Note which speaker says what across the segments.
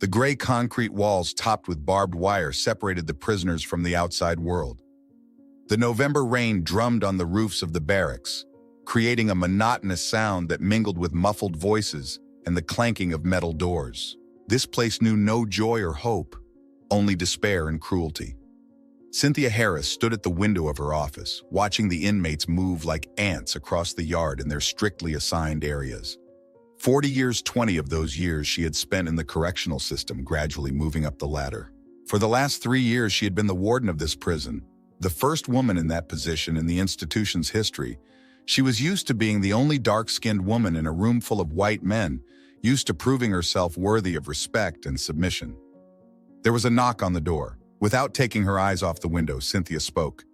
Speaker 1: The gray concrete walls topped with barbed wire separated the prisoners from the outside world. The November rain drummed on the roofs of the barracks, creating a monotonous sound that mingled with muffled voices and the clanking of metal doors. This place knew no joy or hope, only despair and cruelty. Cynthia Harris stood at the window of her office, watching the inmates move like ants across the yard in their strictly assigned areas. 40 years, 20 of those years she had spent in the correctional system, gradually moving up the ladder. For the last 3 years, she had been the warden of this prison, the first woman in that position in the institution's history. She was used to being the only dark-skinned woman in a room full of white men, used to proving herself worthy of respect and submission. There was a knock on the door. Without taking her eyes off the window, Cynthia spoke.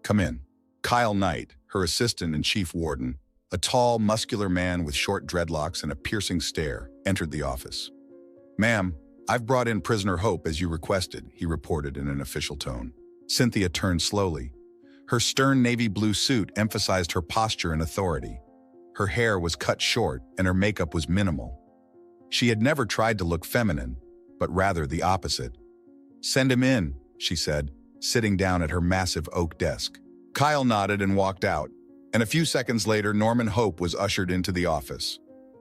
Speaker 1: "Come in." Kyle Knight, her assistant and chief warden, a tall, muscular man with short dreadlocks and a piercing stare, entered the office. "Ma'am, I've brought in prisoner Hope as you requested," he reported in an official tone. Cynthia turned slowly. Her stern navy blue suit emphasized her posture and authority. Her hair was cut short and her makeup was minimal. She had never tried to look feminine, but rather the opposite. "Send him in," she said, sitting down at her massive oak desk. Kyle nodded and walked out, and a few seconds later, Norman Hope was ushered into the office.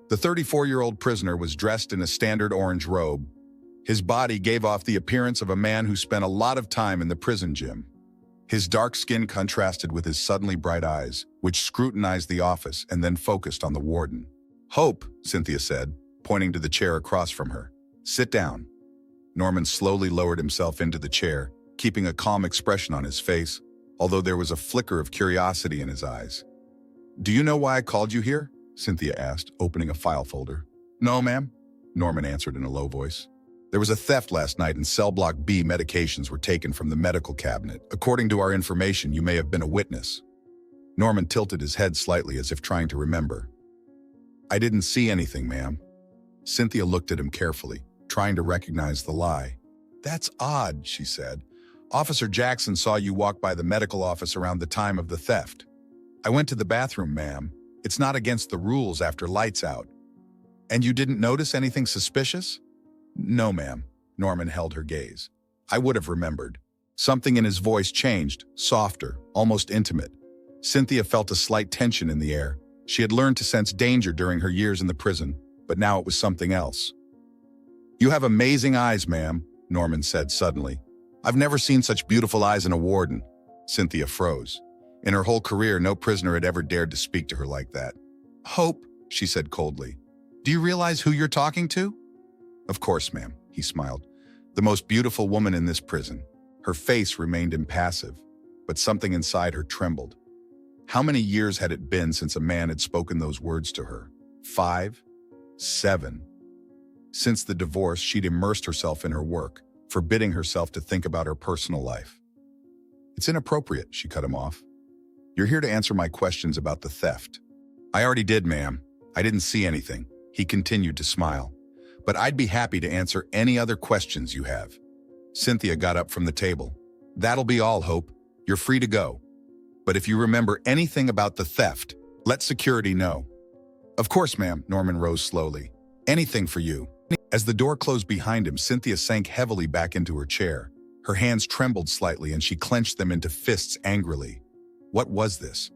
Speaker 1: The 34-year-old prisoner was dressed in a standard orange robe. His body gave off the appearance of a man who spent a lot of time in the prison gym. His dark skin contrasted with his suddenly bright eyes, which scrutinized the office and then focused on the warden. "Hope," Cynthia said, pointing to the chair across from her. "Sit down." Norman slowly lowered himself into the chair, keeping a calm expression on his face, although there was a flicker of curiosity in his eyes. "Do you know why I called you here?" Cynthia asked, opening a file folder. "No, ma'am," Norman answered in a low voice. "There was a theft last night in Cell Block B. Medications were taken from the medical cabinet. According to our information, you may have been a witness." Norman tilted his head slightly as if trying to remember. "I didn't see anything, ma'am." Cynthia looked at him carefully, trying to recognize the lie. "That's odd," she said. "Officer Jackson saw you walk by the medical office around the time of the theft." "I went to the bathroom, ma'am. It's not against the rules after lights out." "And you didn't notice anything suspicious?" "No, ma'am." Norman held her gaze. "I would have remembered." Something in his voice changed, softer, almost intimate. Cynthia felt a slight tension in the air. She had learned to sense danger during her years in the prison, but now it was something else. "You have amazing eyes, ma'am," Norman said suddenly. "I've never seen such beautiful eyes in a warden." Cynthia froze. In her whole career, no prisoner had ever dared to speak to her like that. "Hope," she said coldly. "Do you realize who you're talking to?" "Of course, ma'am," he smiled. "The most beautiful woman in this prison." Her face remained impassive, but something inside her trembled. How many years had it been since a man had spoken those words to her? 5? 7? Since the divorce, she'd immersed herself in her work, forbidding herself to think about her personal life. "It's inappropriate," she cut him off. "You're here to answer my questions about the theft." "I already did, ma'am. I didn't see anything." He continued to smile. "But I'd be happy to answer any other questions you have." Cynthia got up from the table. "That'll be all, Hope. You're free to go. But if you remember anything about the theft, let security know." "Of course, ma'am." Norman rose slowly. "Anything for you." As the door closed behind him, Cynthia sank heavily back into her chair. Her hands trembled slightly and she clenched them into fists angrily. What was this?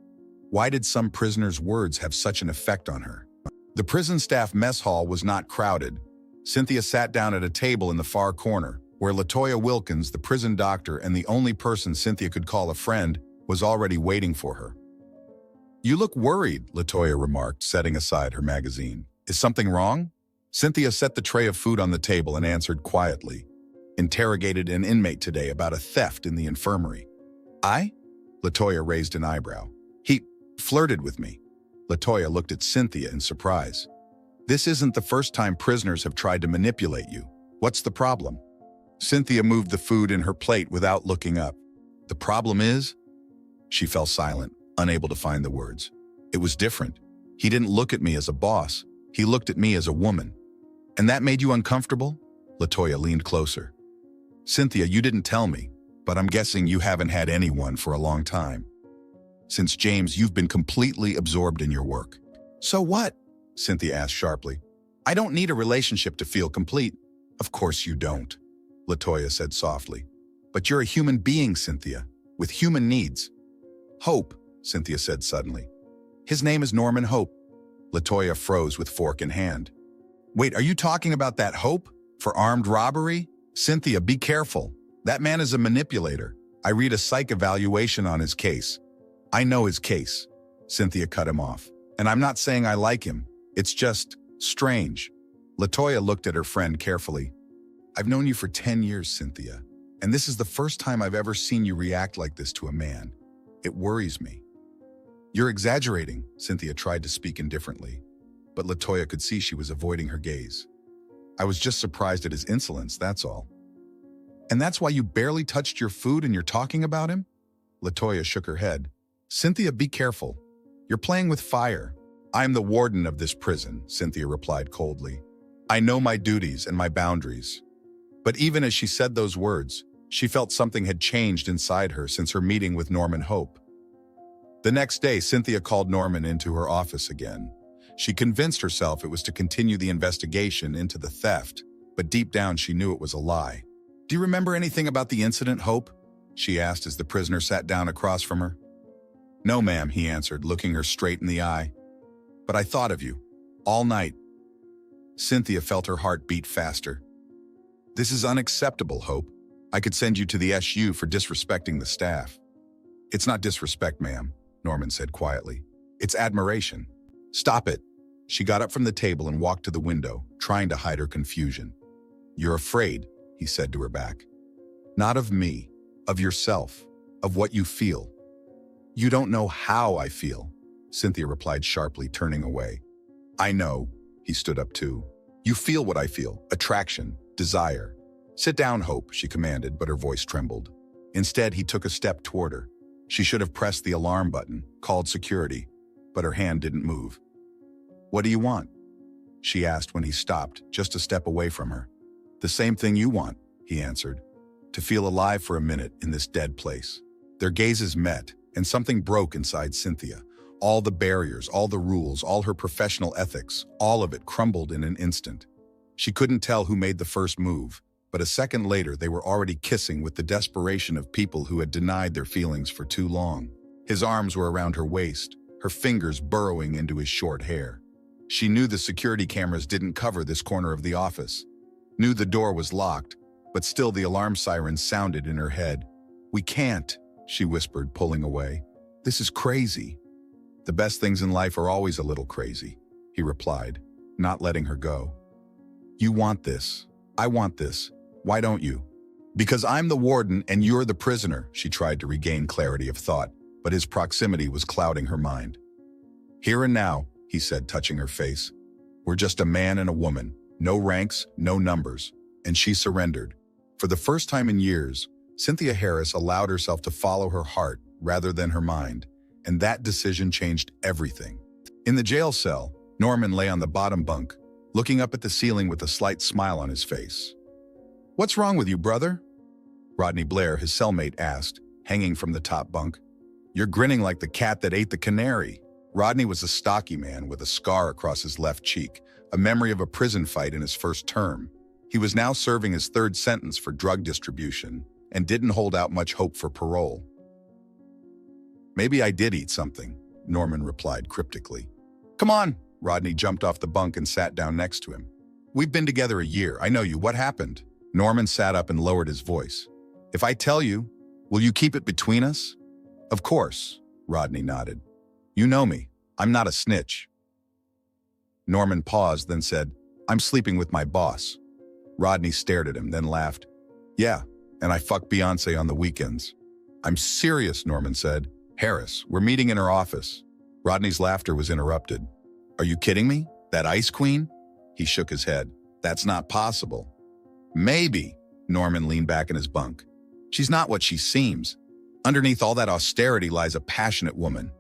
Speaker 1: Why did some prisoner's words have such an effect on her? The prison staff mess hall was not crowded. Cynthia sat down at a table in the far corner, where LaToya Wilkins, the prison doctor and the only person Cynthia could call a friend, was already waiting for her. "You look worried," LaToya remarked, setting aside her magazine. "Is something wrong?" Cynthia set the tray of food on the table and answered quietly. "Interrogated an inmate today about a theft in the infirmary." "I?" LaToya raised an eyebrow. "He flirted with me." LaToya looked at Cynthia in surprise. "This isn't the first time prisoners have tried to manipulate you. What's the problem?" Cynthia moved the food in her plate without looking up. "The problem is?" She fell silent, unable to find the words. "It was different. He didn't look at me as a boss. He looked at me as a woman." "And that made you uncomfortable?" LaToya leaned closer. "Cynthia, you didn't tell me, but I'm guessing you haven't had anyone for a long time. Since James, you've been completely absorbed in your work." "So what?" Cynthia asked sharply. "I don't need a relationship to feel complete." Of course you don't, Latoya said softly. But you're a human being, Cynthia, with human needs. Hope, Cynthia said suddenly. His name is Norman Hope. Latoya froze with fork in hand. Wait, are you talking about that Hope? For armed robbery? Cynthia, be careful. That man is a manipulator. I read a psych evaluation on his case. I know his case. Cynthia cut him off. And I'm not saying I like him. It's just strange. Latoya looked at her friend carefully. I've known you for 10 years, Cynthia, and this is the first time I've ever seen you react like this to a man. It worries me. You're exaggerating, Cynthia tried to speak indifferently, but Latoya could see she was avoiding her gaze. I was just surprised at his insolence, that's all. And that's why you barely touched your food and you're talking about him? Latoya shook her head. Cynthia, be careful. You're playing with fire. I'm the warden of this prison, Cynthia replied coldly. I know my duties and my boundaries. But even as she said those words, she felt something had changed inside her since her meeting with Norman Hope. The next day, Cynthia called Norman into her office again. She convinced herself it was to continue the investigation into the theft, but deep down she knew it was a lie. Do you remember anything about the incident, Hope? She asked as the prisoner sat down across from her. No, ma'am, he answered, looking her straight in the eye. But I thought of you, all night. Cynthia felt her heart beat faster. This is unacceptable, Hope. I could send you to the SU for disrespecting the staff. It's not disrespect, ma'am, Norman said quietly. It's admiration. Stop it. She got up from the table and walked to the window, trying to hide her confusion. You're afraid, he said to her back. Not of me, of yourself, of what you feel. You don't know how I feel, Cynthia replied sharply, turning away. I know, he stood up too. You feel what I feel, attraction, desire. Sit down, Hope, she commanded, but her voice trembled. Instead, he took a step toward her. She should have pressed the alarm button, called security, but her hand didn't move. What do you want? She asked when he stopped, just a step away from her. The same thing you want, he answered. To feel alive for a minute in this dead place. Their gazes met, and something broke inside Cynthia. All the barriers, all the rules, all her professional ethics, all of it crumbled in an instant. She couldn't tell who made the first move, but a second later they were already kissing with the desperation of people who had denied their feelings for too long. His arms were around her waist, her fingers burrowing into his short hair. She knew the security cameras didn't cover this corner of the office. Knew the door was locked, but still the alarm siren sounded in her head. We can't, she whispered, pulling away. This is crazy. The best things in life are always a little crazy, he replied, not letting her go. You want this. I want this. Why don't you? Because I'm the warden and you're the prisoner, she tried to regain clarity of thought, but his proximity was clouding her mind. Here and now, he said, touching her face. We're just a man and a woman, no ranks, no numbers, and she surrendered. For the first time in years, Cynthia Harris allowed herself to follow her heart rather than her mind, and that decision changed everything. In the jail cell, Norman lay on the bottom bunk, looking up at the ceiling with a slight smile on his face. What's wrong with you, brother? Rodney Blair, his cellmate, asked, hanging from the top bunk. You're grinning like the cat that ate the canary. Rodney was a stocky man with a scar across his left cheek, a memory of a prison fight in his first term. He was now serving his third sentence for drug distribution and didn't hold out much hope for parole. Maybe I did eat something, Norman replied cryptically. Come on, Rodney jumped off the bunk and sat down next to him. We've been together a year. I know you. What happened? Norman sat up and lowered his voice. If I tell you, will you keep it between us? Of course, Rodney nodded. You know me. I'm not a snitch. Norman paused, then said, I'm sleeping with my boss. Rodney stared at him, then laughed. Yeah, and I fuck Beyonce on the weekends. I'm serious, Norman said. Harris, we're meeting in her office. Rodney's laughter was interrupted. Are you kidding me? That ice queen? He shook his head. That's not possible. Maybe. Norman leaned back in his bunk. She's not what she seems. Underneath all that austerity lies a passionate woman.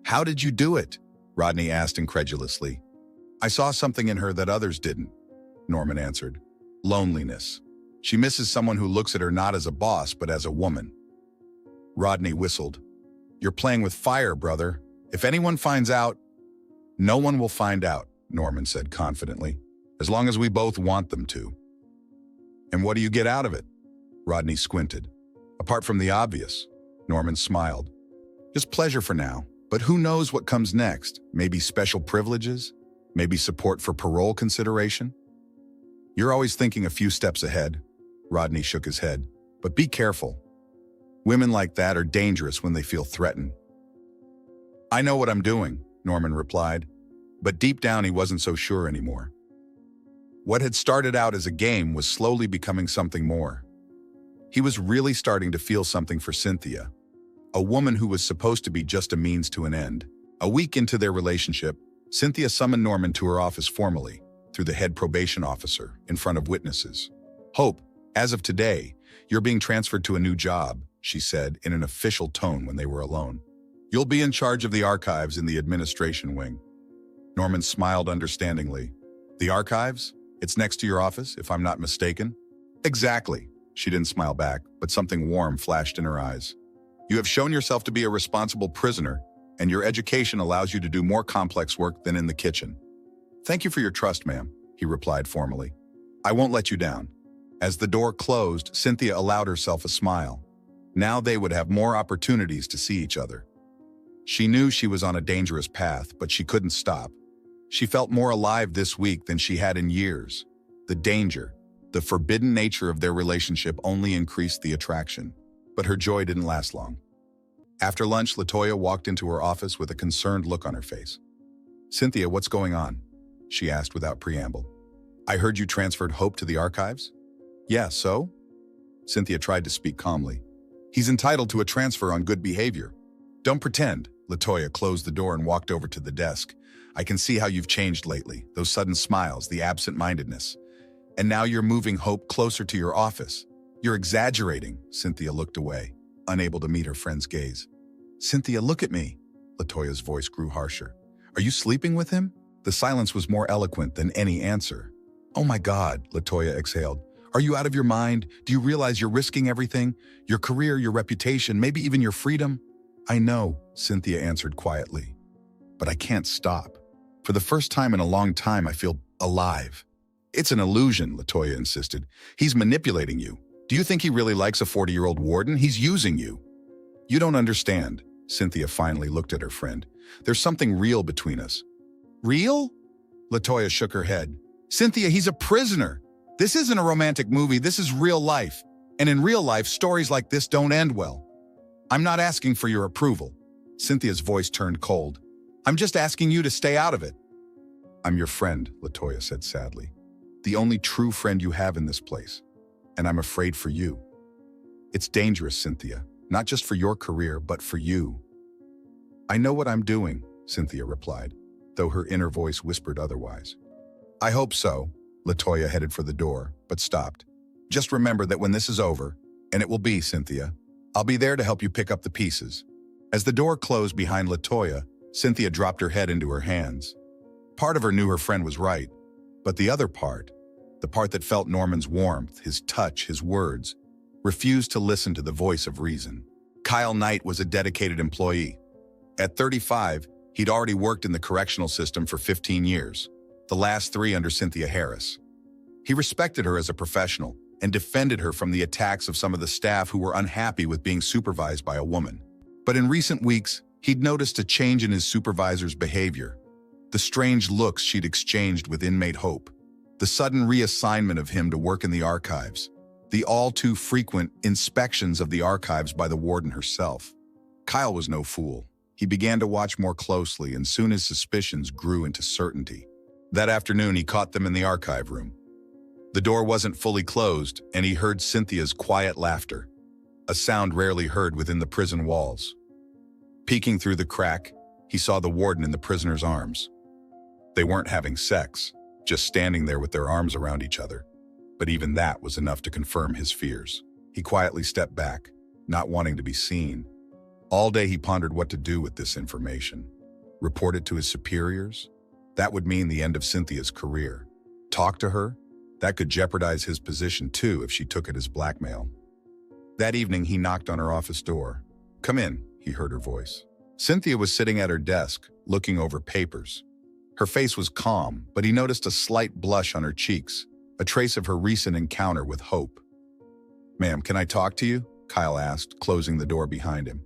Speaker 1: How did you do it? Rodney asked incredulously. I saw something in her that others didn't, Norman answered. Loneliness. She misses someone who looks at her not as a boss, but as a woman. Rodney whistled. You're playing with fire, brother. If anyone finds out, no one will find out, Norman said confidently, as long as we both want them to. And what do you get out of it? Rodney squinted. Apart from the obvious, Norman smiled. Just pleasure for now, but who knows what comes next? Maybe special privileges? Maybe support for parole consideration? You're always thinking a few steps ahead. Rodney shook his head. But be careful. Women like that are dangerous when they feel threatened. I know what I'm doing, Norman replied, but deep down he wasn't so sure anymore. What had started out as a game was slowly becoming something more. He was really starting to feel something for Cynthia, a woman who was supposed to be just a means to an end. A week into their relationship, Cynthia summoned Norman to her office formally, through the head probation officer, in front of witnesses. Hope, as of today, you're being transferred to a new job, she said in an official tone when they were alone. You'll be in charge of the archives in the administration wing. Norman smiled understandingly. The archives? It's next to your office, if I'm not mistaken? Exactly. She didn't smile back, but something warm flashed in her eyes. You have shown yourself to be a responsible prisoner, and your education allows you to do more complex work than in the kitchen. Thank you for your trust, ma'am, he replied formally. I won't let you down. As the door closed, Cynthia allowed herself a smile. Now they would have more opportunities to see each other. She knew she was on a dangerous path, but she couldn't stop. She felt more alive this week than she had in years. The danger, the forbidden nature of their relationship only increased the attraction. But her joy didn't last long. After lunch, LaToya walked into her office with a concerned look on her face. Cynthia, what's going on? She asked without preamble. I heard you transferred Hope to the archives? Yeah, so? Cynthia tried to speak calmly. He's entitled to a transfer on good behavior. Don't pretend. LaToya closed the door and walked over to the desk. I can see how you've changed lately, those sudden smiles, the absent-mindedness. And now you're moving Hope closer to your office. You're exaggerating. Cynthia looked away, unable to meet her friend's gaze. Cynthia, look at me. LaToya's voice grew harsher. Are you sleeping with him? The silence was more eloquent than any answer. Oh my God, LaToya exhaled. Are you out of your mind? Do you realize you're risking everything? Your career, your reputation, maybe even your freedom? I know, Cynthia answered quietly. But I can't stop. For the first time in a long time, I feel alive. It's an illusion, LaToya insisted. He's manipulating you. Do you think he really likes a 40-year-old warden? He's using you. You don't understand. Cynthia finally looked at her friend. There's something real between us. Real? LaToya shook her head. Cynthia, he's a prisoner. This isn't a romantic movie. This is real life. And in real life, stories like this don't end well. I'm not asking for your approval. Cynthia's voice turned cold. I'm just asking you to stay out of it. I'm your friend, LaToya said sadly. The only true friend you have in this place. And I'm afraid for you. It's dangerous, Cynthia. Not just for your career, but for you. I know what I'm doing, Cynthia replied, though her inner voice whispered otherwise. I hope so. LaToya headed for the door, but stopped. Just remember that when this is over, and it will be, Cynthia, I'll be there to help you pick up the pieces. As the door closed behind LaToya, Cynthia dropped her head into her hands. Part of her knew her friend was right, but the other part, the part that felt Norman's warmth, his touch, his words, refused to listen to the voice of reason. Kyle Knight was a dedicated employee. At 35, he'd already worked in the correctional system for 15 years, the last 3 under Cynthia Harris. He respected her as a professional and defended her from the attacks of some of the staff who were unhappy with being supervised by a woman. But in recent weeks, he'd noticed a change in his supervisor's behavior. The strange looks she'd exchanged with inmate Hope, the sudden reassignment of him to work in the archives, the all-too frequent inspections of the archives by the warden herself. Kyle was no fool. He began to watch more closely, and soon his suspicions grew into certainty. That afternoon, he caught them in the archive room. The door wasn't fully closed, and he heard Cynthia's quiet laughter, a sound rarely heard within the prison walls. Peeking through the crack, he saw the warden in the prisoner's arms. They weren't having sex, just standing there with their arms around each other. But even that was enough to confirm his fears. He quietly stepped back, not wanting to be seen. All day he pondered what to do with this information. Report it to his superiors? That would mean the end of Cynthia's career. Talk to her? That could jeopardize his position too if she took it as blackmail. That evening he knocked on her office door. Come in, he heard her voice. Cynthia was sitting at her desk, looking over papers. Her face was calm, but he noticed a slight blush on her cheeks, a trace of her recent encounter with Hope. "Ma'am, can I talk to you?" Kyle asked, closing the door behind him.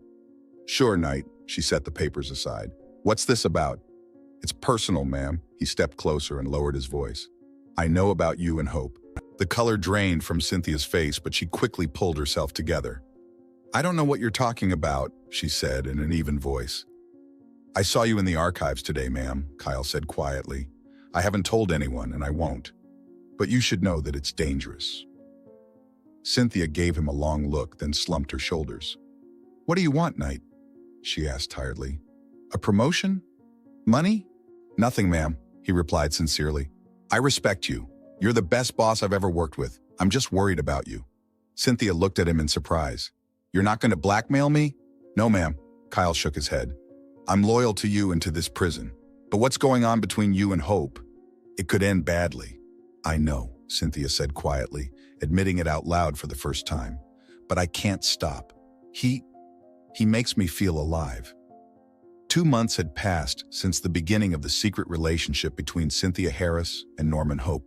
Speaker 1: "Sure, Knight." She set the papers aside. "What's this about?" "It's personal, ma'am." He stepped closer and lowered his voice. "I know about you and Hope." The color drained from Cynthia's face, but she quickly pulled herself together. "I don't know what you're talking about," she said in an even voice. "I saw you in the archives today, ma'am," Kyle said quietly. "I haven't told anyone, and I won't. But you should know that it's dangerous." Cynthia gave him a long look, then slumped her shoulders. "What do you want, Knight?" she asked tiredly. "A promotion? Money?" "Nothing, ma'am," he replied sincerely. "I respect you. You're the best boss I've ever worked with. I'm just worried about you." Cynthia looked at him in surprise. "You're not going to blackmail me?" "No, ma'am." Kyle shook his head. "I'm loyal to you and to this prison. But what's going on between you and Hope? It could end badly." "I know," Cynthia said quietly, admitting it out loud for the first time. "But I can't stop. He makes me feel alive." 2 months had passed since the beginning of the secret relationship between Cynthia Harris and Norman Hope.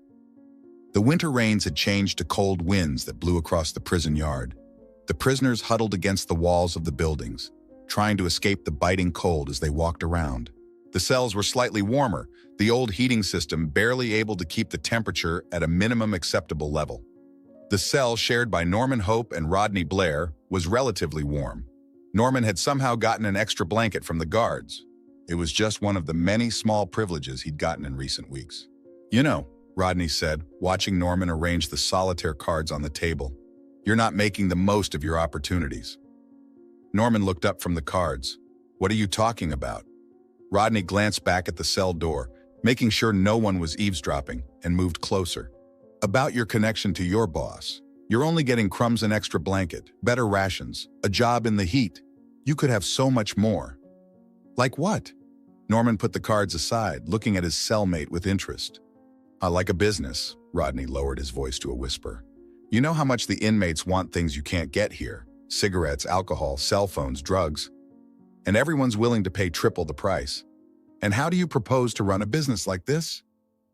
Speaker 1: The winter rains had changed to cold winds that blew across the prison yard. The prisoners huddled against the walls of the buildings, trying to escape the biting cold as they walked around. The cells were slightly warmer, the old heating system barely able to keep the temperature at a minimum acceptable level. The cell shared by Norman Hope and Rodney Blair was relatively warm. Norman had somehow gotten an extra blanket from the guards. It was just one of the many small privileges he'd gotten in recent weeks. "You know," Rodney said, watching Norman arrange the solitaire cards on the table, "you're not making the most of your opportunities." Norman looked up from the cards. "What are you talking about?" Rodney glanced back at the cell door, making sure no one was eavesdropping, and moved closer. "About your connection to your boss. You're only getting crumbs and extra blanket, better rations, a job in the heat. You could have so much more." "Like what?" Norman put the cards aside, looking at his cellmate with interest. "Like a business," Rodney lowered his voice to a whisper. "You know how much the inmates want things you can't get here. Cigarettes, alcohol, cell phones, drugs. And everyone's willing to pay triple the price. And how do you propose to run a business like this?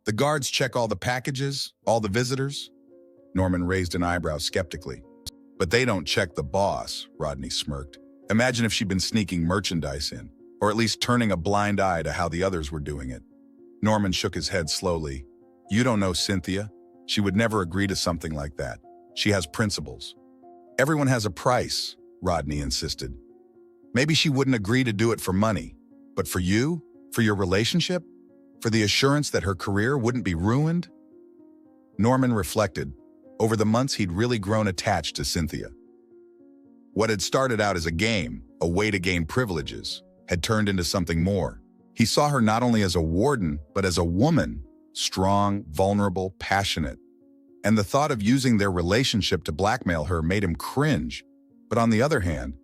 Speaker 1: The guards check all the packages, all the visitors?" Norman raised an eyebrow skeptically. "But they don't check the boss," Rodney smirked. "Imagine if she'd been sneaking merchandise in, or at least turning a blind eye to how the others were doing it." Norman shook his head slowly. "You don't know Cynthia. She would never agree to something like that. She has principles." "Everyone has a price," Rodney insisted. "Maybe she wouldn't agree to do it for money, but for you, for your relationship, for the assurance that her career wouldn't be ruined?" Norman reflected. Over the months, he'd really grown attached to Cynthia. What had started out as a game, a way to gain privileges, had turned into something more. He saw her not only as a warden, but as a woman, strong, vulnerable, passionate. And the thought of using their relationship to blackmail her made him cringe. But on the other hand,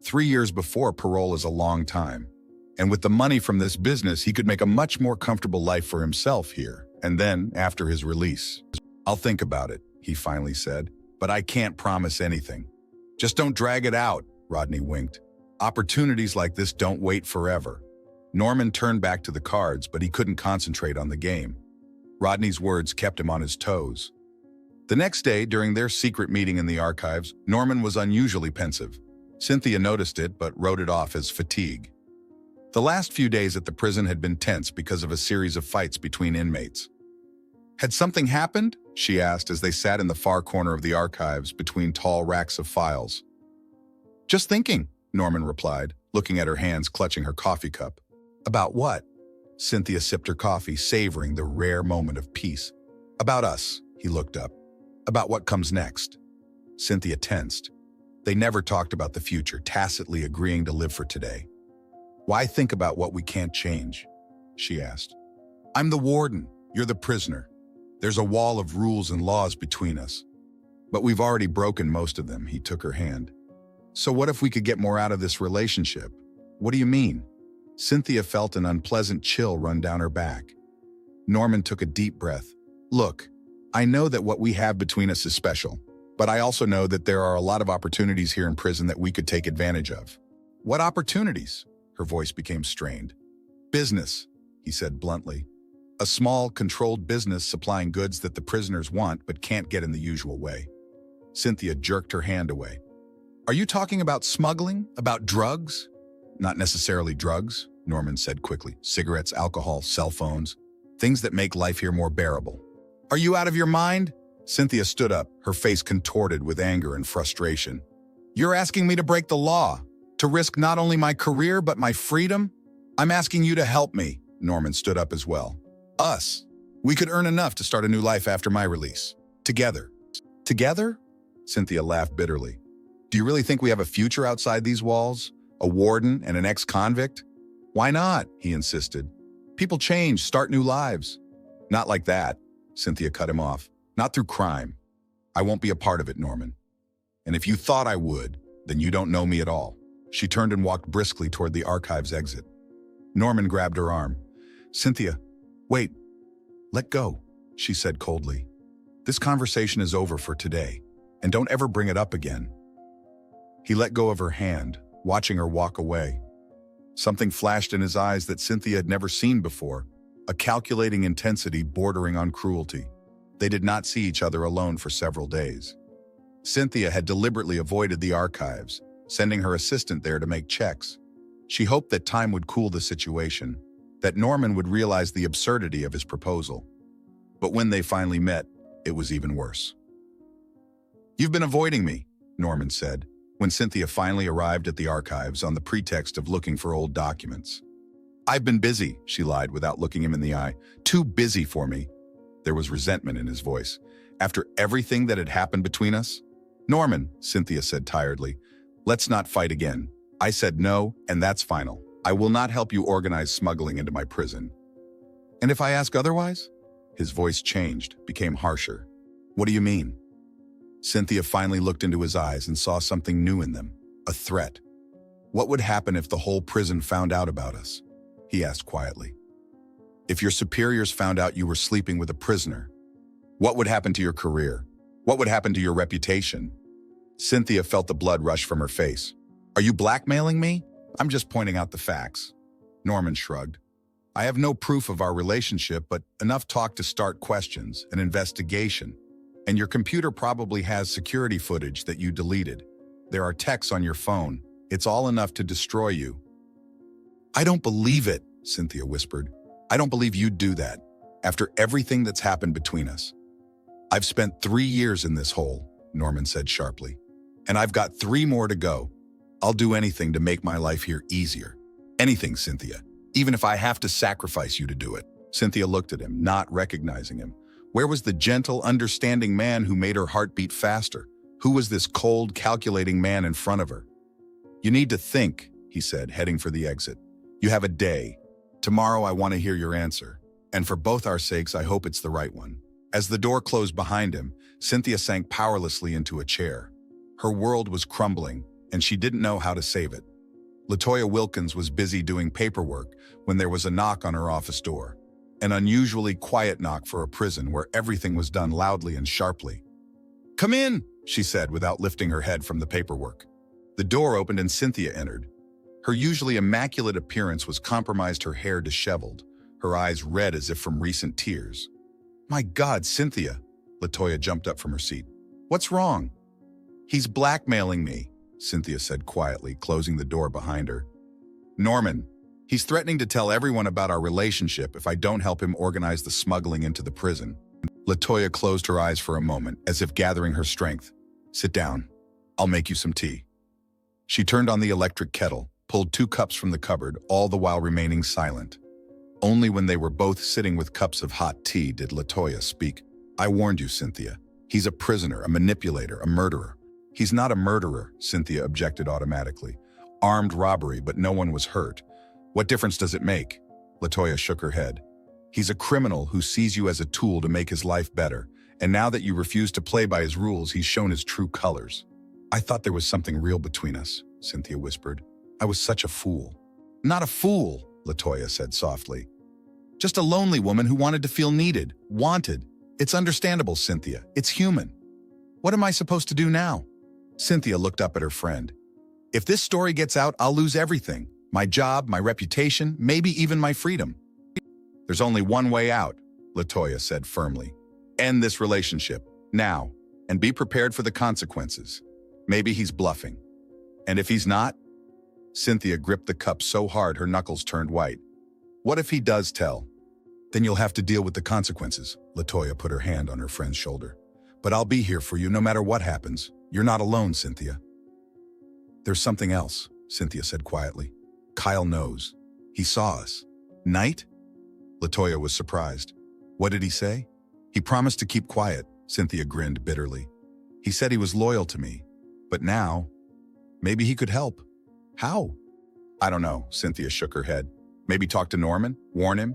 Speaker 1: 3 years before parole is a long time. And with the money from this business, he could make a much more comfortable life for himself here, and then after his release. "I'll think about it," he finally said, "but I can't promise anything." "Just don't drag it out," Rodney winked. "Opportunities like this don't wait forever." Norman turned back to the cards, but he couldn't concentrate on the game. Rodney's words kept him on his toes. The next day, during their secret meeting in the archives, Norman was unusually pensive. Cynthia noticed it, but wrote it off as fatigue. The last few days at the prison had been tense because of a series of fights between inmates. "Had something happened?" she asked as they sat in the far corner of the archives between tall racks of files. "Just thinking," Norman replied, looking at her hands clutching her coffee cup. "About what?" Cynthia sipped her coffee, savoring the rare moment of peace. "About us," he looked up. "About what comes next." Cynthia tensed. They never talked about the future, tacitly agreeing to live for today. "Why think about what we can't change?" she asked. "I'm the warden. You're the prisoner. There's a wall of rules and laws between us. But we've already broken most of them," he took her hand. "So what if we could get more out of this relationship?" "What do you mean?" Cynthia felt an unpleasant chill run down her back. Norman took a deep breath. "Look, I know that what we have between us is special, but I also know that there are a lot of opportunities here in prison that we could take advantage of." "What opportunities?" Her voice became strained. "Business," he said bluntly. A small, controlled business supplying goods that the prisoners want but can't get in the usual way. Cynthia jerked her hand away. Are you talking about smuggling? About drugs? Not necessarily drugs, Norman said quickly. Cigarettes, alcohol, cell phones. Things that make life here more bearable. Are you out of your mind? Cynthia stood up, her face contorted with anger and frustration. You're asking me to break the law, to risk not only my career but my freedom? I'm asking you to help me. Norman stood up as well. Us. We could earn enough to start a new life after my release. Together. Together? Cynthia laughed bitterly. Do you really think we have a future outside these walls? A warden and an ex-convict? Why not? He insisted. People change, start new lives. Not like that, Cynthia cut him off. Not through crime. I won't be a part of it, Norman. And if you thought I would, then you don't know me at all. She turned and walked briskly toward the archive's exit. Norman grabbed her arm. Cynthia, wait. Let go, she said coldly. This conversation is over for today, and don't ever bring it up again. He let go of her hand, watching her walk away. Something flashed in his eyes that Cynthia had never seen before, a calculating intensity bordering on cruelty. They did not see each other alone for several days. Cynthia had deliberately avoided the archives, sending her assistant there to make checks. She hoped that time would cool the situation, that Norman would realize the absurdity of his proposal. But when they finally met, it was even worse. You've been avoiding me, Norman said, when Cynthia finally arrived at the archives on the pretext of looking for old documents. I've been busy, she lied without looking him in the eye. Too busy for me. There was resentment in his voice. After everything that had happened between us? Norman, Cynthia said tiredly, let's not fight again. I said no, and that's final. I will not help you organize smuggling into my prison. And if I ask otherwise? His voice changed, became harsher. What do you mean? Cynthia finally looked into his eyes and saw something new in them, a threat. What would happen if the whole prison found out about us? He asked quietly. If your superiors found out you were sleeping with a prisoner, what would happen to your career? What would happen to your reputation? Cynthia felt the blood rush from her face. Are you blackmailing me? I'm just pointing out the facts. Norman shrugged. I have no proof of our relationship, but enough talk to start questions, an investigation. And your computer probably has security footage that you deleted. There are texts on your phone. It's all enough to destroy you. I don't believe it, Cynthia whispered. I don't believe you'd do that, after everything that's happened between us. I've spent 3 years in this hole, Norman said sharply. And I've got 3 more to go. I'll do anything to make my life here easier. Anything, Cynthia, even if I have to sacrifice you to do it. Cynthia looked at him, not recognizing him. Where was the gentle, understanding man who made her heart beat faster? Who was this cold, calculating man in front of her? You need to think, he said, heading for the exit. You have a day. Tomorrow I want to hear your answer. And for both our sakes, I hope it's the right one. As the door closed behind him, Cynthia sank powerlessly into a chair. Her world was crumbling, and she didn't know how to save it. LaToya Wilkins was busy doing paperwork when there was a knock on her office door. An unusually quiet knock for a prison where everything was done loudly and sharply. Come in, she said without lifting her head from the paperwork. The door opened and Cynthia entered. Her usually immaculate appearance was compromised, her hair disheveled, her eyes red as if from recent tears. My God, Cynthia, LaToya jumped up from her seat. What's wrong? He's blackmailing me, Cynthia said quietly, closing the door behind her. Norman, he's threatening to tell everyone about our relationship if I don't help him organize the smuggling into the prison. LaToya closed her eyes for a moment, as if gathering her strength. Sit down. I'll make you some tea. She turned on the electric kettle, pulled 2 cups from the cupboard, all the while remaining silent. Only when they were both sitting with cups of hot tea did LaToya speak. I warned you, Cynthia. He's a prisoner, a manipulator, a murderer. He's not a murderer, Cynthia objected automatically. Armed robbery, but no one was hurt. What difference does it make? LaToya shook her head. He's a criminal who sees you as a tool to make his life better, and now that you refuse to play by his rules, he's shown his true colors. I thought there was something real between us, Cynthia whispered. I was such a fool. Not a fool, LaToya said softly. Just a lonely woman who wanted to feel needed, wanted. It's understandable, Cynthia. It's human. What am I supposed to do now? Cynthia looked up at her friend. If this story gets out, I'll lose everything. My job, my reputation, maybe even my freedom. There's only one way out, Latoya said firmly. End this relationship, now, and be prepared for the consequences. Maybe he's bluffing. And if he's not? Cynthia gripped the cup so hard her knuckles turned white. What if he does tell? Then you'll have to deal with the consequences. Latoya put her hand on her friend's shoulder. But I'll be here for you no matter what happens. You're not alone, Cynthia. There's something else, Cynthia said quietly. Kyle knows. He saw us. Knight? Latoya was surprised. What did he say? He promised to keep quiet, Cynthia grinned bitterly. He said he was loyal to me. But now, maybe he could help. How? I don't know, Cynthia shook her head. Maybe talk to Norman? Warn him?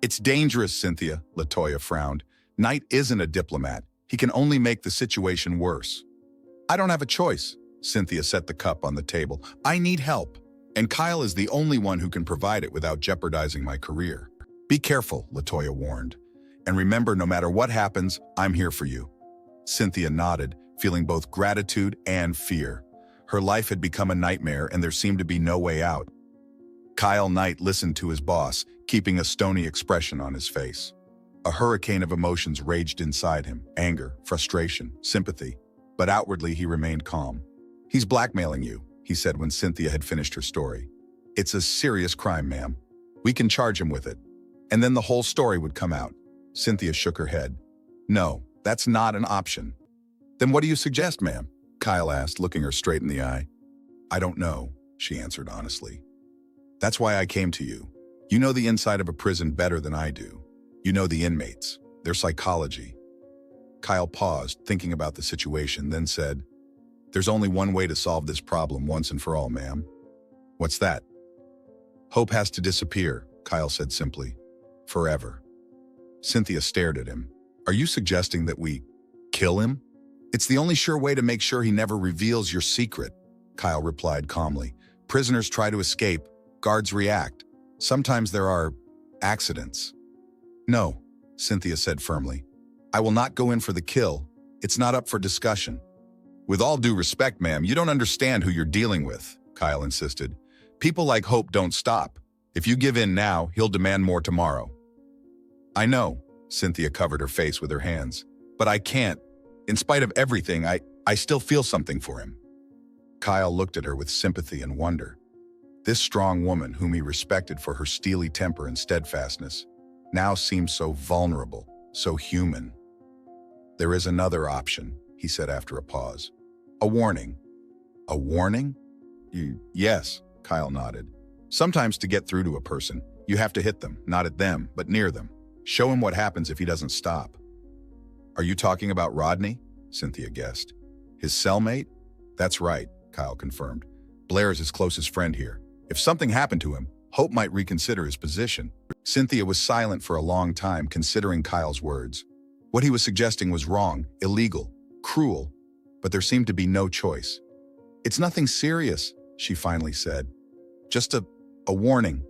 Speaker 1: It's dangerous, Cynthia, Latoya frowned. Knight isn't a diplomat. He can only make the situation worse. I don't have a choice, Cynthia set the cup on the table. I need help, and Kyle is the only one who can provide it without jeopardizing my career. Be careful, Latoya warned. And remember, no matter what happens, I'm here for you. Cynthia nodded, feeling both gratitude and fear. Her life had become a nightmare and there seemed to be no way out. Kyle Knight listened to his boss, keeping a stony expression on his face. A hurricane of emotions raged inside him, anger, frustration, sympathy. But outwardly he remained calm. He's blackmailing you, he said when Cynthia had finished her story. It's a serious crime, ma'am. We can charge him with it. And then the whole story would come out. Cynthia shook her head. No, that's not an option. Then what do you suggest, ma'am? Kyle asked, looking her straight in the eye. I don't know, she answered honestly. That's why I came to you. You know the inside of a prison better than I do. You know the inmates, their psychology. Kyle paused, thinking about the situation, then said, There's only one way to solve this problem once and for all, ma'am. What's that? Hope has to disappear, Kyle said simply. Forever. Cynthia stared at him. Are you suggesting that we kill him? It's the only sure way to make sure he never reveals your secret, Kyle replied calmly. Prisoners try to escape, guards react. Sometimes there are accidents. No, Cynthia said firmly. I will not go in for the kill. It's not up for discussion. With all due respect, ma'am, you don't understand who you're dealing with, Kyle insisted. People like Hope don't stop. If you give in now, he'll demand more tomorrow. I know, Cynthia covered her face with her hands. But I can't. In spite of everything, I still feel something for him. Kyle looked at her with sympathy and wonder. This strong woman, whom he respected for her steely temper and steadfastness, now seemed so vulnerable, so human. There is another option, he said after a pause. A warning. A warning? Yes, Kyle nodded. Sometimes to get through to a person, you have to hit them, not at them, but near them. Show him what happens if he doesn't stop. Are you talking about Rodney? Cynthia guessed. His cellmate? That's right, Kyle confirmed. Blair is his closest friend here. If something happened to him, Hope might reconsider his position. Cynthia was silent for a long time, considering Kyle's words. What he was suggesting was wrong, illegal, cruel, but there seemed to be no choice. It's nothing serious, she finally said. Just a warning.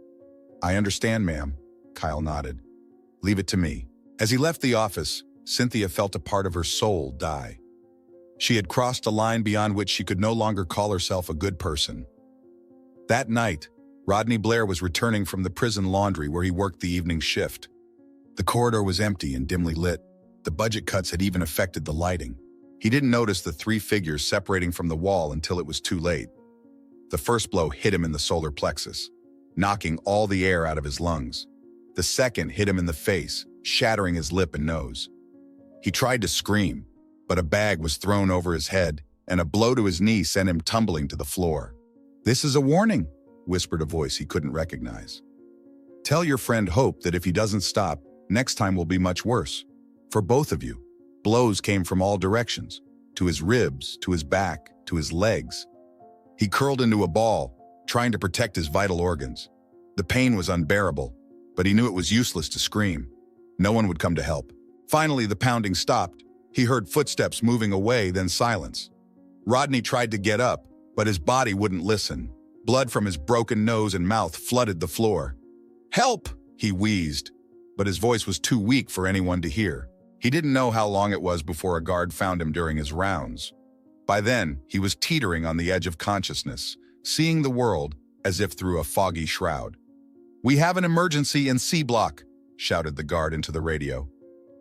Speaker 1: I understand, ma'am, Kyle nodded. Leave it to me. As he left the office, Cynthia felt a part of her soul die. She had crossed a line beyond which she could no longer call herself a good person. That night, Rodney Blair was returning from the prison laundry where he worked the evening shift. The corridor was empty and dimly lit. The budget cuts had even affected the lighting. He didn't notice the three figures separating from the wall until it was too late. The first blow hit him in the solar plexus, knocking all the air out of his lungs. The second hit him in the face, shattering his lip and nose. He tried to scream, but a bag was thrown over his head, and a blow to his knee sent him tumbling to the floor. This is a warning, whispered a voice he couldn't recognize. Tell your friend Hope that if he doesn't stop, next time will be much worse. For both of you. Blows came from all directions, to his ribs, to his back, to his legs. He curled into a ball, trying to protect his vital organs. The pain was unbearable, but he knew it was useless to scream. No one would come to help. Finally, the pounding stopped. He heard footsteps moving away, then silence. Rodney tried to get up, but his body wouldn't listen. Blood from his broken nose and mouth flooded the floor. Help! He wheezed, but his voice was too weak for anyone to hear. He didn't know how long it was before a guard found him during his rounds. By then, he was teetering on the edge of consciousness, seeing the world as if through a foggy shroud. We have an emergency in C block, shouted the guard into the radio.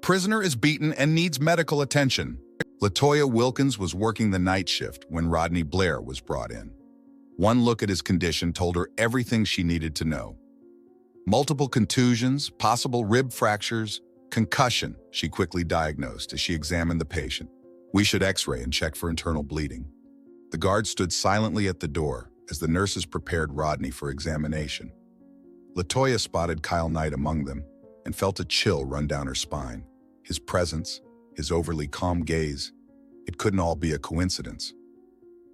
Speaker 1: "Prisoner is beaten and needs medical attention." LaToya Wilkins was working the night shift when Rodney Blair was brought in. One look at his condition told her everything she needed to know. Multiple contusions, possible rib fractures, concussion, she quickly diagnosed as she examined the patient. "We should x-ray and check for internal bleeding." The guard stood silently at the door as the nurses prepared Rodney for examination. LaToya spotted Kyle Knight among them and felt a chill run down her spine. His presence, his overly calm gaze, it couldn't all be a coincidence.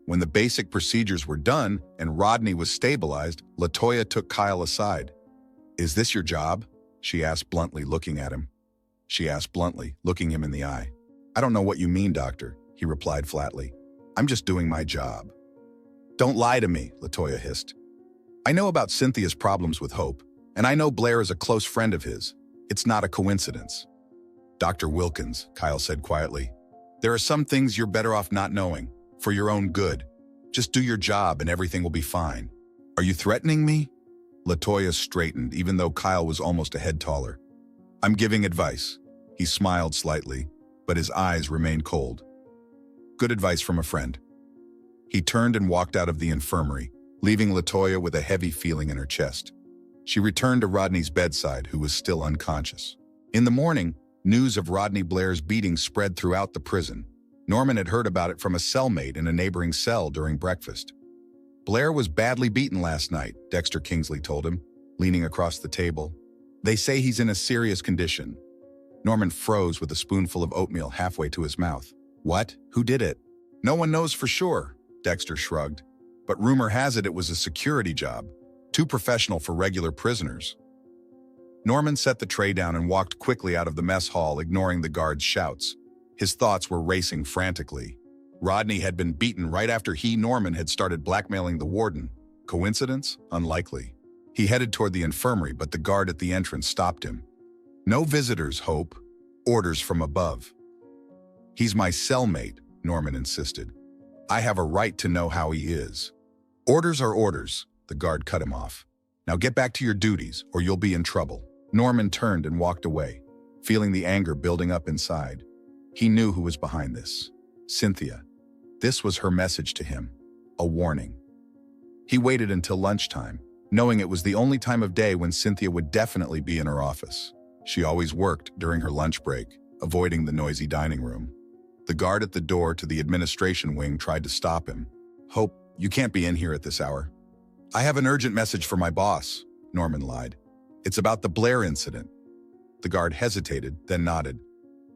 Speaker 1: When the basic procedures were done and Rodney was stabilized, LaToya took Kyle aside. "Is this your job?" she asked bluntly, looking him in the eye. "I don't know what you mean, doctor," he replied flatly. "I'm just doing my job." "Don't lie to me," LaToya hissed. "I know about Cynthia's problems with Hope, and I know Blair is a close friend of his. It's not a coincidence." "Dr. Wilkins," Kyle said quietly, "there are some things you're better off not knowing, for your own good. Just do your job and everything will be fine." "Are you threatening me?" LaToya straightened, even though Kyle was almost a head taller. "I'm giving advice." He smiled slightly, but his eyes remained cold. "Good advice from a friend." He turned and walked out of the infirmary, leaving LaToya with a heavy feeling in her chest. She returned to Rodney's bedside, who was still unconscious. In the morning, news of Rodney Blair's beating spread throughout the prison. Norman had heard about it from a cellmate in a neighboring cell during breakfast. "Blair was badly beaten last night," Dexter Kingsley told him, leaning across the table. "They say he's in a serious condition." Norman froze with a spoonful of oatmeal halfway to his mouth. "What? Who did it?" "No one knows for sure," Dexter shrugged. "But rumor has it was a security job. Too professional for regular prisoners." Norman set the tray down and walked quickly out of the mess hall, ignoring the guard's shouts. His thoughts were racing frantically. Rodney had been beaten right after he, Norman, had started blackmailing the warden. Coincidence? Unlikely. He headed toward the infirmary, but the guard at the entrance stopped him. "No visitors, Hope. Orders from above." "He's my cellmate," Norman insisted. "I have a right to know how he is." "Orders are orders," the guard cut him off. "Now get back to your duties, or you'll be in trouble." Norman turned and walked away, feeling the anger building up inside. He knew who was behind this. Cynthia. This was her message to him. A warning. He waited until lunchtime, knowing it was the only time of day when Cynthia would definitely be in her office. She always worked during her lunch break, avoiding the noisy dining room. The guard at the door to the administration wing tried to stop him. "Hope, you can't be in here at this hour." "I have an urgent message for my boss," Norman lied. "It's about the Blair incident." The guard hesitated, then nodded.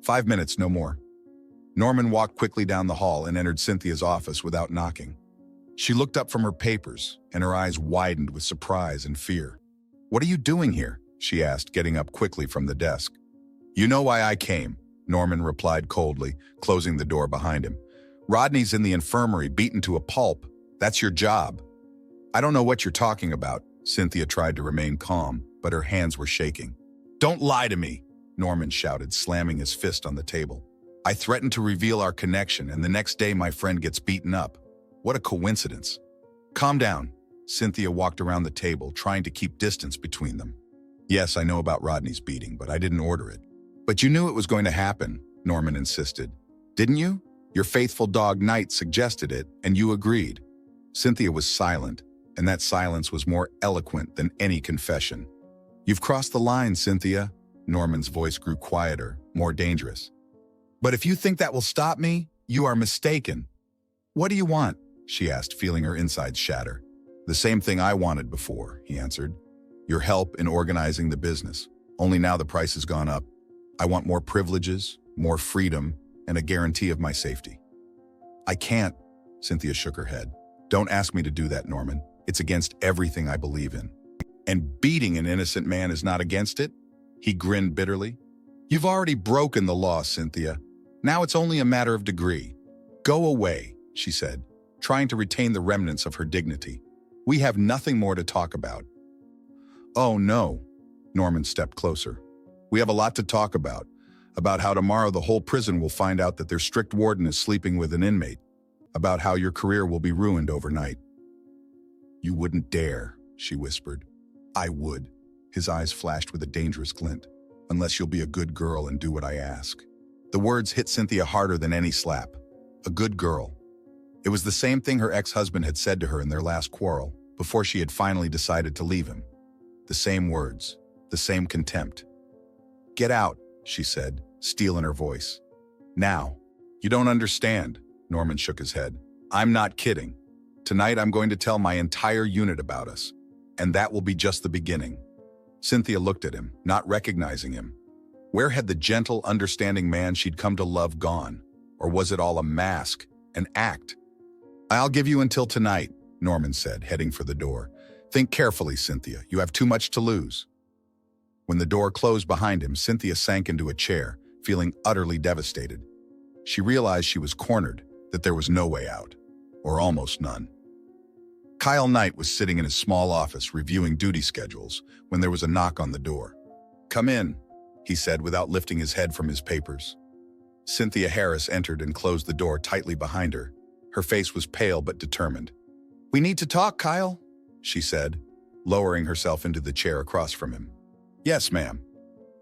Speaker 1: 5 minutes, no more." Norman walked quickly down the hall and entered Cynthia's office without knocking. She looked up from her papers, and her eyes widened with surprise and fear. "What are you doing here?" she asked, getting up quickly from the desk. "You know why I came," Norman replied coldly, closing the door behind him. "Rodney's in the infirmary, beaten to a pulp. That's your job." "I don't know what you're talking about." Cynthia tried to remain calm, but her hands were shaking. "Don't lie to me," Norman shouted, slamming his fist on the table. "I threatened to reveal our connection, and the next day my friend gets beaten up. What a coincidence." "Calm down." Cynthia walked around the table, trying to keep distance between them. "Yes, I know about Rodney's beating, but I didn't order it." "But you knew it was going to happen," Norman insisted. "Didn't you? Your faithful dog Knight suggested it, and you agreed." Cynthia was silent, and that silence was more eloquent than any confession. "You've crossed the line, Cynthia." Norman's voice grew quieter, more dangerous. "But if you think that will stop me, you are mistaken." "What do you want?" she asked, feeling her insides shatter. "The same thing I wanted before," he answered. "Your help in organizing the business. Only now the price has gone up. I want more privileges, more freedom, and a guarantee of my safety." "I can't," Cynthia shook her head. "Don't ask me to do that, Norman. It's against everything I believe in." "And beating an innocent man is not against it?" He grinned bitterly. "You've already broken the law, Cynthia. Now it's only a matter of degree." "Go away," she said, trying to retain the remnants of her dignity. "We have nothing more to talk about." "Oh, no." Norman stepped closer. "We have a lot to talk about how tomorrow the whole prison will find out that their strict warden is sleeping with an inmate, about how your career will be ruined overnight." "You wouldn't dare," she whispered. "I would." His eyes flashed with a dangerous glint. unless you'll be a good girl and do what I ask." The words hit Cynthia harder than any slap. A good girl. It was the same thing her ex-husband had said to her in their last quarrel, before she had finally decided to leave him. The same words, the same contempt. "Get out," she said, steel in her voice. "Now." "You don't understand," Norman shook his head. "I'm not kidding. Tonight I'm going to tell my entire unit about us, and that will be just the beginning." Cynthia looked at him, not recognizing him. Where had the gentle, understanding man she'd come to love gone? Or was it all a mask, an act? "I'll give you until tonight," Norman said, heading for the door. "Think carefully, Cynthia. You have too much to lose." When the door closed behind him, Cynthia sank into a chair, feeling utterly devastated. She realized she was cornered, that there was no way out, or almost none. Kyle Knight was sitting in his small office reviewing duty schedules when there was a knock on the door. "Come in," he said without lifting his head from his papers. Cynthia Harris entered and closed the door tightly behind her. Her face was pale but determined. "We need to talk, Kyle," she said, lowering herself into the chair across from him. "Yes, ma'am."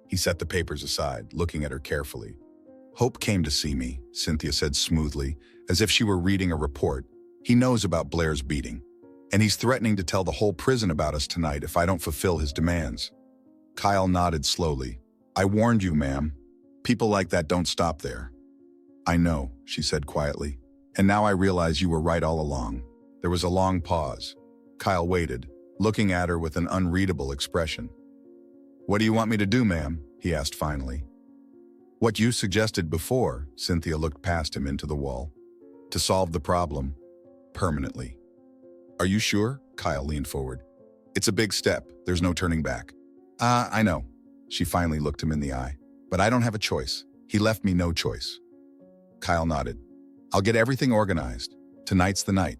Speaker 1: He set the papers aside, looking at her carefully. "Hope came to see me," Cynthia said smoothly, as if she were reading a report. "He knows about Blair's beating, and he's threatening to tell the whole prison about us tonight if I don't fulfill his demands." Kyle nodded slowly. "I warned you, ma'am. People like that don't stop there." "I know," she said quietly. "And now I realize you were right all along." There was a long pause. Kyle waited, looking at her with an unreadable expression. "What do you want me to do, ma'am?" he asked finally. "What you suggested before," Cynthia looked past him into the wall. "To solve the problem. Permanently." "Are you sure?" Kyle leaned forward. "It's a big step. There's no turning back." I know." She finally looked him in the eye. "But I don't have a choice. He left me no choice." Kyle nodded. "I'll get everything organized. Tonight's the night."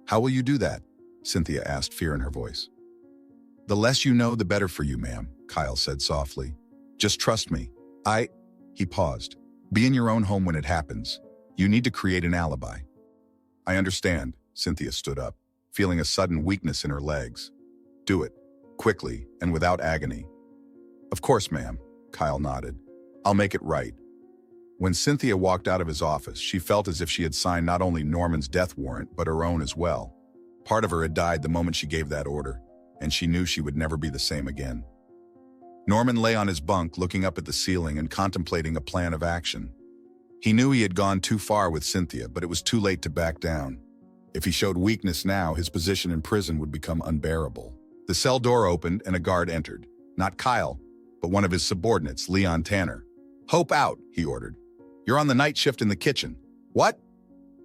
Speaker 1: "How will you do that?" Cynthia asked, fear in her voice. "The less you know, the better for you, ma'am," Kyle said softly. "Just trust me. He paused. "Be in your own home when it happens. You need to create an alibi." "I understand." Cynthia stood up, feeling a sudden weakness in her legs. "Do it. Quickly and without agony." "Of course, ma'am," Kyle nodded. "I'll make it right." When Cynthia walked out of his office, she felt as if she had signed not only Norman's death warrant, but her own as well. Part of her had died the moment she gave that order, and she knew she would never be the same again. Norman lay on his bunk, looking up at the ceiling and contemplating a plan of action. He knew he had gone too far with Cynthia, but it was too late to back down. If he showed weakness now, his position in prison would become unbearable. The cell door opened and a guard entered. Not Kyle, but one of his subordinates, Leon Tanner. "Hope out," he ordered. "You're on the night shift in the kitchen." "What?"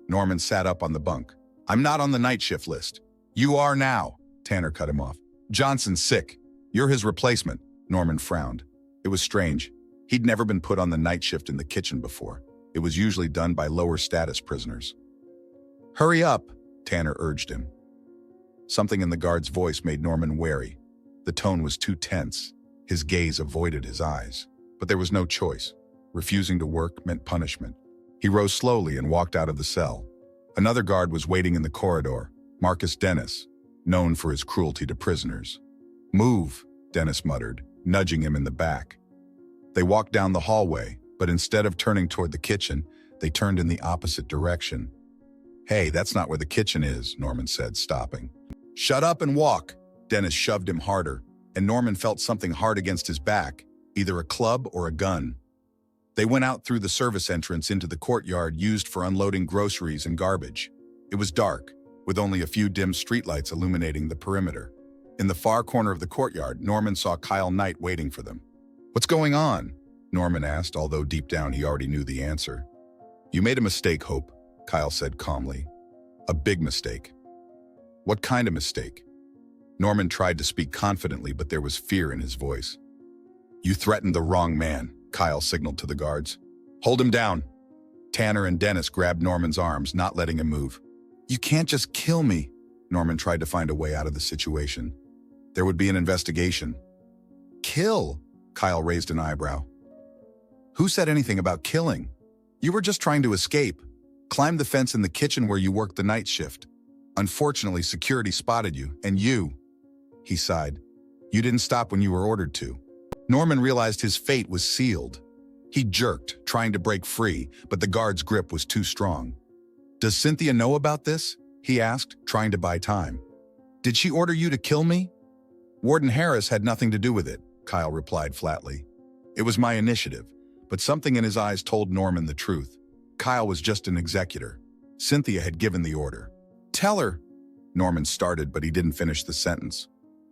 Speaker 1: Norman sat up on the bunk. "I'm not on the night shift list." "You are now," Tanner cut him off. "Johnson's sick. You're his replacement." Norman frowned. It was strange. He'd never been put on the night shift in the kitchen before. It was usually done by lower status prisoners. "Hurry up," Tanner urged him. Something in the guard's voice made Norman wary. The tone was too tense. His gaze avoided his eyes. But there was no choice. Refusing to work meant punishment. He rose slowly and walked out of the cell. Another guard was waiting in the corridor, Marcus Dennis, known for his cruelty to prisoners. "Move," Dennis muttered, nudging him in the back. They walked down the hallway, but instead of turning toward the kitchen, they turned in the opposite direction. "Hey, that's not where the kitchen is," Norman said, stopping. "Shut up and walk." Dennis shoved him harder, and Norman felt something hard against his back, either a club or a gun. They went out through the service entrance into the courtyard used for unloading groceries and garbage. It was dark, with only a few dim streetlights illuminating the perimeter. In the far corner of the courtyard, Norman saw Kyle Knight waiting for them. "What's going on?" Norman asked, although deep down he already knew the answer. "You made a mistake, Hope," Kyle said calmly. "A big mistake." "What kind of mistake?" Norman tried to speak confidently, but there was fear in his voice. "You threatened the wrong man," Kyle signaled to the guards. "Hold him down." Tanner and Dennis grabbed Norman's arms, not letting him move. "You can't just kill me." Norman tried to find a way out of the situation. "There would be an investigation." "Kill?" Kyle raised an eyebrow. "Who said anything about killing? You were just trying to escape. Climb the fence in the kitchen where you worked the night shift. Unfortunately, security spotted you, and you..." He sighed. "You didn't stop when you were ordered to." Norman realized his fate was sealed. He jerked, trying to break free, but the guard's grip was too strong. "Does Cynthia know about this?" he asked, trying to buy time. "Did she order you to kill me?" "Warden Harris had nothing to do with it," Kyle replied flatly. "It was my initiative," but something in his eyes told Norman the truth. Kyle was just an executor. Cynthia had given the order. "Tell her," Norman started, but he didn't finish the sentence.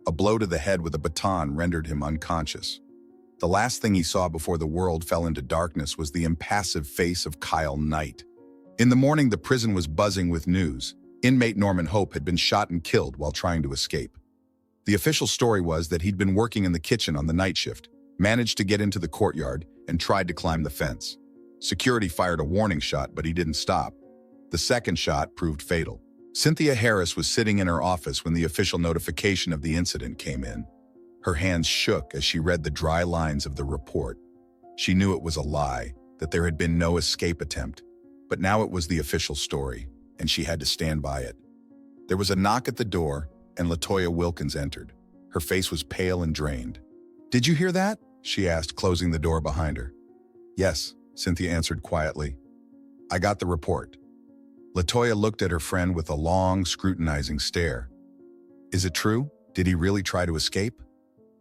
Speaker 1: A blow to the head with a baton rendered him unconscious. The last thing he saw before the world fell into darkness was the impassive face of Kyle Knight. In the morning, the prison was buzzing with news. Inmate Norman Hope had been shot and killed while trying to escape. The official story was that he'd been working in the kitchen on the night shift, managed to get into the courtyard, and tried to climb the fence. Security fired a warning shot, but he didn't stop. The second shot proved fatal. Cynthia Harris was sitting in her office when the official notification of the incident came in. Her hands shook as she read the dry lines of the report. She knew it was a lie, that there had been no escape attempt. But now it was the official story, and she had to stand by it. There was a knock at the door, and LaToya Wilkins entered. Her face was pale and drained. "Did you hear that?" she asked, closing the door behind her. "Yes," Cynthia answered quietly. "I got the report." LaToya looked at her friend with a long, scrutinizing stare. "Is it true? Did he really try to escape?"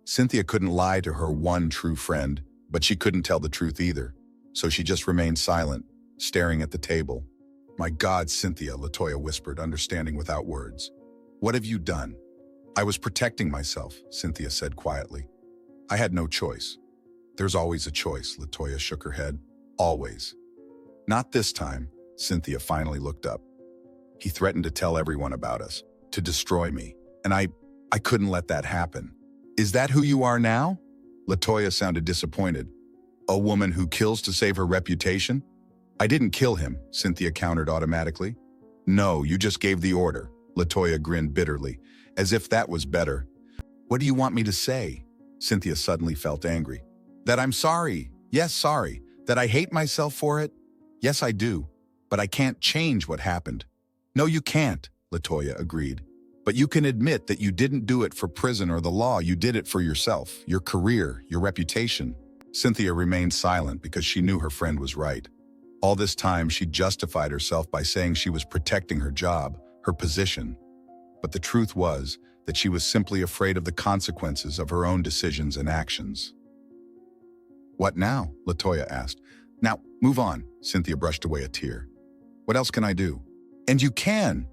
Speaker 1: Cynthia couldn't lie to her one true friend, but she couldn't tell the truth either. So she just remained silent, staring at the table. "My God, Cynthia," LaToya whispered, understanding without words. "What have you done?" "I was protecting myself," Cynthia said quietly. "I had no choice." "There's always a choice," LaToya shook her head. "Always." "Not this time." Cynthia finally looked up. "He threatened to tell everyone about us, to destroy me, and I couldn't let that happen." "Is that who you are now?" LaToya sounded disappointed. "A woman who kills to save her reputation?" "I didn't kill him," Cynthia countered automatically. "No, you just gave the order." LaToya grinned bitterly, as if that was better. "What do you want me to say?" Cynthia suddenly felt angry. "That I'm sorry. Yes, sorry. That I hate myself for it? Yes, I do. But I can't change what happened." "No, you can't," LaToya agreed. "But you can admit that you didn't do it for prison or the law. You did it for yourself, your career, your reputation." Cynthia remained silent because she knew her friend was right. All this time, she justified herself by saying she was protecting her job, her position. But the truth was that she was simply afraid of the consequences of her own decisions and actions. "What now?" LaToya asked. "Now, move on." Cynthia brushed away a tear. "What else can I do?" "And you can."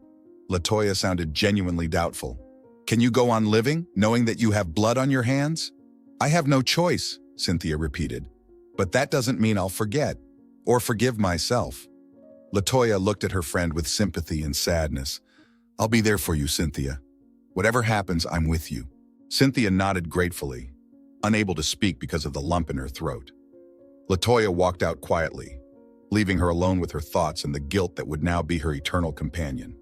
Speaker 1: LaToya sounded genuinely doubtful. "Can you go on living, knowing that you have blood on your hands?" "I have no choice," Cynthia repeated. "But that doesn't mean I'll forget, or forgive myself." LaToya looked at her friend with sympathy and sadness. "I'll be there for you, Cynthia. Whatever happens, I'm with you." Cynthia nodded gratefully, unable to speak because of the lump in her throat. LaToya walked out quietly, leaving her alone with her thoughts and the guilt that would now be her eternal companion.